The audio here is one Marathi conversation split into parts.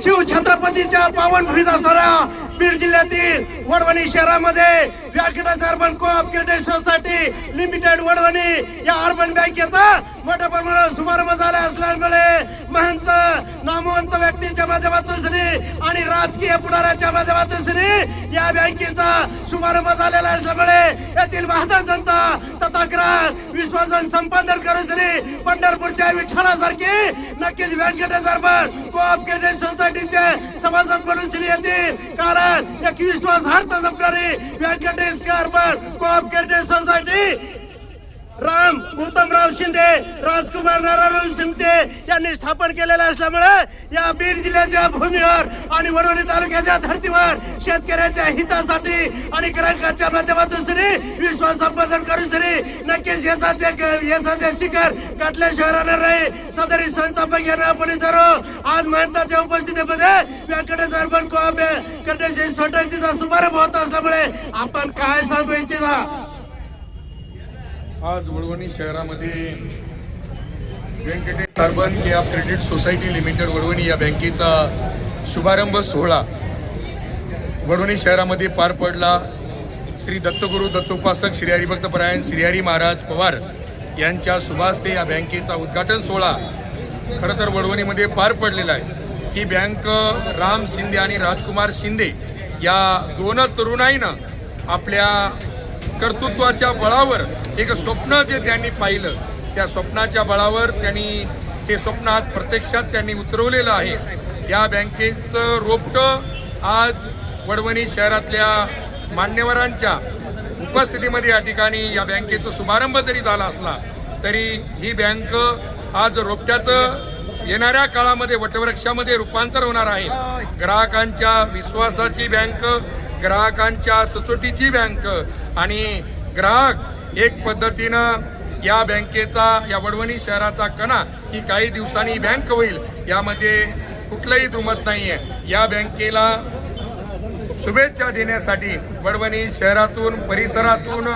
शिव छत्रपतीच्या पावनभूमीत असणाऱ्या बीड जिल्ह्यातील वडवणी शहरामध्ये व्याकटाच urban cooperative society limited Wadwani या अर्बन बँकेचा मोठ्या प्रमाणात शुभारंभ झाला असल्यामुळे महंत नामवंत व्यक्तीच्या माध्यमातून आणि राजकीय पुढाऱ्याच्या माध्यमातून या बँकेचा शुभारंभ झालेला असल्यामुळे येथील महाजन जनता तक्रार विश्वासन संपादन करून पंढरपूरच्या विठ्ठलासारखी नक्कीच व्यंकटेश अर्बन कोऑपरेटिव्ह सोसायटीचे सभासद म्हणून येतील. कारण एक विश्वासार्थ जपणारी Venkatesh urban cooperative society Ram Uttamrao Shinde Rajkumar Narayan Shinde यांनी स्थापन केलेला असल्यामुळे या बीड जिल्ह्याच्या भूमीवर आणि वडवणी तालुक्याच्या धर्तीवर शेतकऱ्यांच्या हितासाठी आणि ग्राहकांच्या माध्यमातून विश्वास संपादन करून नक्कीच यशाचे शिखर गाठल्याशिवाय राहणार नाही. सदरी संस्थापक यांना आपण जर आज महंताच्या उपस्थितीमध्ये व्यंकटेश अर्बन कोऑपरेटिव्ह सोसायटीचा शुभारंभ होत असल्यामुळे आपण काय सांगू इच्छिता. आज वडवणी शहरामध्ये Venkatesh urban cooperative society limited Wadwani या बँकेचा शुभारंभ सोहळा वडवणी शहरामध्ये पार पडला. श्री दत्तगुरू दत्तोपासक श्री हरिभक्तपरायण श्री हरी महाराज पवार यांच्या शुभास्ते या बँकेचा उद्घाटन सोहळा खरं तर वडवणीमध्ये पार पडलेला आहे. ही बँक राम शिंदे आणि राजकुमार शिंदे या दोन तरुणाईनं आपल्या कर्तृत्वाच्या बळावर एक स्वप्न जे त्यांनी पाहिलं त्या स्वप्नाच्या बळावर त्यांनी ते स्वप्न आज प्रत्यक्षात त्यांनी उतरवलेलं आहे. या बँकेचं रोपटं आज वडवणी शहरातल्या मान्यवरांच्या उपस्थितीमध्ये या ठिकाणी या बँकेचा शुभारंभ जरी झाला असला तरी ही बँक आज रोपट्याचं येणाऱ्या काळामध्ये वटवृक्षामध्ये रूपांतर होणार आहे. ग्राहकांच्या विश्वासाची बँक, ग्राहकांच्या सचोटीची बँक आणि ग्राहक एक पद्धतीनं या बँकेचा या वडवणी शहराचा कणा ही काही दिवसांनी बँक होईल यामध्ये कुठलंही दुमत नाहीये. या बँकेला शुभेच्छा देण्यासाठी वडवणी शहरातून परिसरातून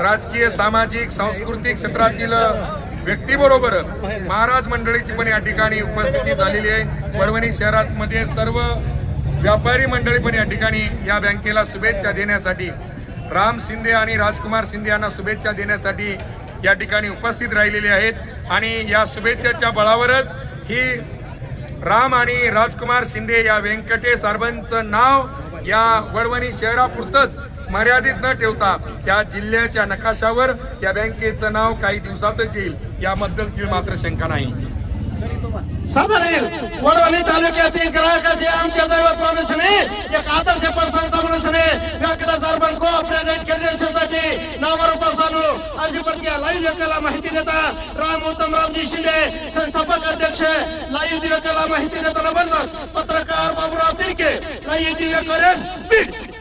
राजकीय सामाजिक सांस्कृतिक क्षेत्रातील व्यक्तीबरोबर महाराज मंडळीची पण या ठिकाणी उपस्थिती झालेली आहे. वडवणी शहरामध्ये सर्व व्यापारी मंडळी पण या ठिकाणी या बँकेला शुभेच्छा देण्यासाठी राम शिंदे आणि राजकुमार शिंदे यांना शुभेच्छा देण्यासाठी या ठिकाणी उपस्थित राहिलेले आहेत. आणि या शुभेच्छाच्या बळावरच ही राम आणि राजकुमार शिंदे या व्यंकटेश अर्बनचं नाव या वडवणी शहरापुरतंच मर्यादित न ठेवता त्या जिल्ह्याच्या नकाशावर या बँकेचं नाव काही दिवसातच येईल याबद्दल मात्र शंका नाही. वडवणी तालुक्यातील ग्राहकाचे आमच्या दैवत माणूस एक आदर्श संस्था म्हणून व्यंकटेश अर्बन कोऑपरेटिव्ह सोसायटी नावावर उपस्थान अशी प्रक्रिया लाईव्ह दिव्याला माहिती देता राम उत्तमरावजी शिंदे संस्थापक अध्यक्ष लाईव्ह दिव्याला माहिती देताना बनतात पत्रकार बाबूराव तिरके लाईव्ह दिव्याकडे